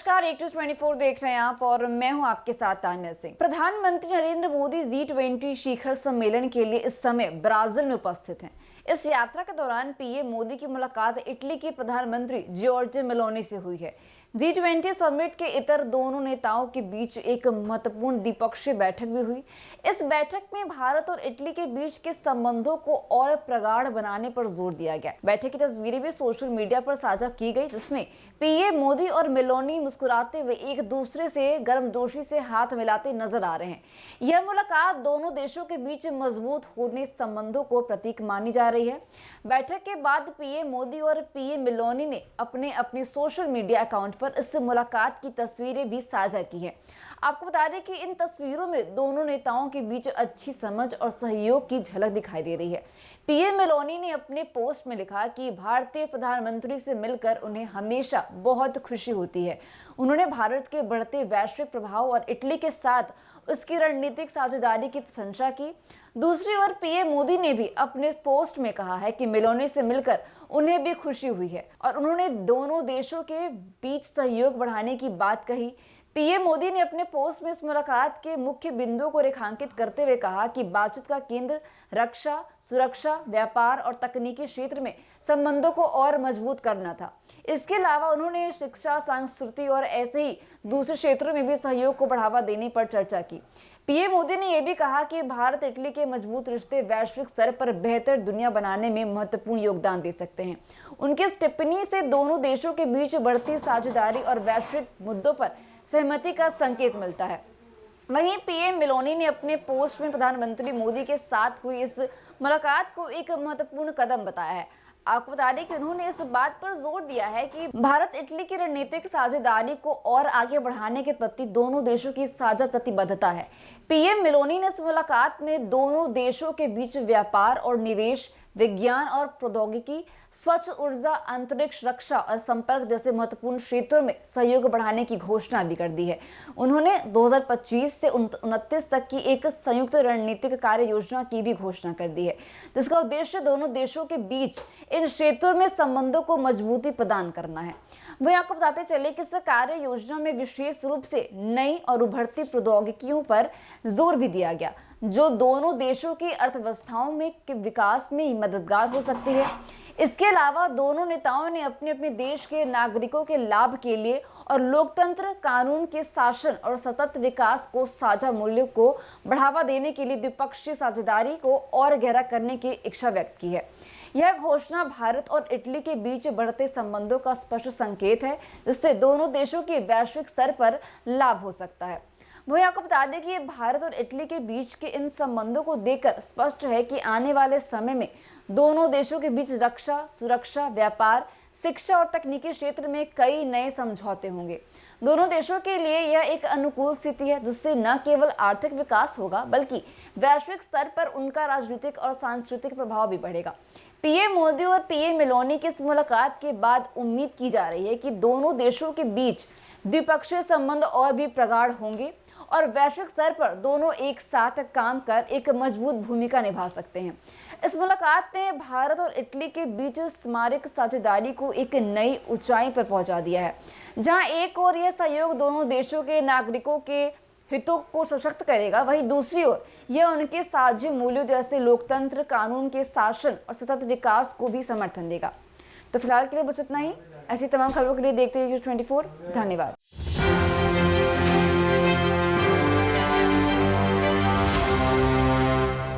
नमस्कार, एक 24 देख रहे हैं आप और मैं हूं आपके साथ तान्या सिंह। प्रधानमंत्री नरेंद्र मोदी G20 शिखर सम्मेलन के लिए इस समय ब्राजील में उपस्थित हैं। इस यात्रा के दौरान पीएम मोदी की मुलाकात इटली के प्रधानमंत्री जॉर्जिया मेलोनी से हुई है। G20 समिट के इतर दोनों नेताओं के बीच एक महत्वपूर्ण द्विपक्षीय बैठक भी हुई। इस बैठक में भारत और इटली के बीच के संबंधों को और प्रगाढ़ बनाने पर जोर दिया गया। बैठक की तस्वीरें भी सोशल मीडिया पर साझा की गई, जिसमें पीएम मोदी और मेलोनी मुस्कुराते हुए एक दूसरे से गर्मजोशी से हाथ मिलाते नजर आ रहे हैं। यह मुलाकात दोनों देशों के बीच मजबूत होने संबंधों को प्रतीक मानी जा रही है। बैठक के बाद पीएम मोदी और पीएम मेलोनी ने अपने सोशल मीडिया अकाउंट पर इस मुलाकात की तस्वीरें भी साझा की है। आपको बता दें कि इन तस्वीरों में दोनों नेताओं के बीच अच्छी समझ और सहयोग की झलक दिखाई दे रही है। पीएम मेलोनी ने अपने पोस्ट में लिखा कि भारतीय प्रधानमंत्री से मिलकर उन्हें हमेशा बहुत खुशी होती है। उन्होंने भारत के बढ़ते वैश्विक प्रभाव और इटली के साथ उसकी रणनीतिक साझेदारी की प्रशंसा की। दूसरी ओर पीएम मोदी ने भी अपने पोस्ट में कहा है कि मेलोनी से मिलकर उन्हें भी खुशी हुई है और उन्होंने दोनों देशों के बीच सहयोग बढ़ाने की बात कही। पीएम मोदी ने अपने पोस्ट में इस मुलाकात के मुख्य बिंदुओं को रेखांकित करते हुए कहा कि बातचीत का केंद्र रक्षा, सुरक्षा, व्यापार और तकनीकी क्षेत्र में संबंधों को और मजबूत करना था। इसके अलावा उन्होंने शिक्षा, संस्कृति और ऐसे ही दूसरे क्षेत्रों में भी सहयोग को बढ़ावा देने पर चर्चा की। पीएम मोदी ने यह भी कहा कि भारत इटली के मजबूत रिश्ते वैश्विक स्तर पर बेहतर दुनिया बनाने में महत्वपूर्ण योगदान दे सकते हैं। उनकी इस टिप्पणी से दोनों देशों के बीच बढ़ती साझेदारी और वैश्विक मुद्दों पर सहमति का संकेत मिलता है। वहीं पीएम मेलोनी ने अपने पोस्ट में प्रधानमंत्री मोदी के साथ हुई इस मुलाकात को एक महत्वपूर्ण कदम बताया है। आपको बता दें कि उन्होंने इस बात पर जोर दिया है कि भारत इटली की रणनीतिक साझेदारी को और आगे बढ़ाने के प्रति दोनों देशों की साझा प्रतिबद्धता है। पीएम मेलोनी ने इस मुलाकात में दोनों देशों के बीच व्यापार और निवेश, विज्ञान और प्रौद्योगिकी, स्वच्छ ऊर्जा, अंतरिक्ष, रक्षा और संपर्क जैसे महत्वपूर्ण क्षेत्रों में सहयोग बढ़ाने की घोषणा भी कर दी है। उन्होंने 2025 से 29 तक की एक संयुक्त रणनीतिक कार्य योजना की भी घोषणा कर दी है, जिसका उद्देश्य दोनों देशों के बीच इन क्षेत्रों में संबंधों को मजबूती प्रदान करना है। वहीं आपको बताते चले कि इस कार्य योजना में विशेष रूप से नई और उभरती प्रौद्योगिकियों पर जोर भी दिया गया, जो दोनों देशों की अर्थव्यवस्थाओं में के विकास में मददगार हो सकती है। इसके अलावा दोनों नेताओं ने अपने अपने देश के नागरिकों के लाभ के लिए और लोकतंत्र, कानून के शासन और सतत विकास को साझा मूल्यों को बढ़ावा देने के लिए द्विपक्षीय साझेदारी को और गहरा करने की इच्छा व्यक्त की है। यह घोषणा भारत और इटली के बीच बढ़ते संबंधों का स्पष्ट संकेत है, जिससे दोनों देशों के वैश्विक स्तर पर लाभ हो सकता है। वही आपको बता दें कि भारत और इटली के बीच के इन संबंधों को देखकर स्पष्ट है कि आने वाले समय में दोनों देशों के बीच रक्षा, सुरक्षा, व्यापार, शिक्षा और तकनीकी क्षेत्र में कई नए समझौते होंगे। दोनों देशों के लिए यह एक अनुकूल स्थिति है, जिससे न केवल आर्थिक विकास होगा बल्कि वैश्विक स्तर पर उनका राजनीतिक और सांस्कृतिक प्रभाव भी बढ़ेगा। पीएम मोदी और पीएम मेलोनी की इस मुलाकात के बाद उम्मीद की जा रही है कि दोनों देशों के बीच द्विपक्षीय संबंध और भी प्रगाढ़ होंगे और वैश्विक स्तर पर दोनों एक साथ काम कर एक मजबूत भूमिका निभा सकते हैं। इस मुलाकात ने भारत और इटली के बीच स्मारक साझेदारी को एक नई ऊंचाई पर पहुंचा दिया है, जहां एक ओर यह सहयोग दोनों देशों के नागरिकों के हितों को सशक्त करेगा, वहीं दूसरी ओर यह उनके साझे मूल्यों जैसे लोकतंत्र, कानून के शासन और सतत विकास को भी समर्थन देगा। तो फिलहाल के लिए बस इतना ही। ऐसी तमाम खबरों के लिए देखते रहिए 24। धन्यवाद।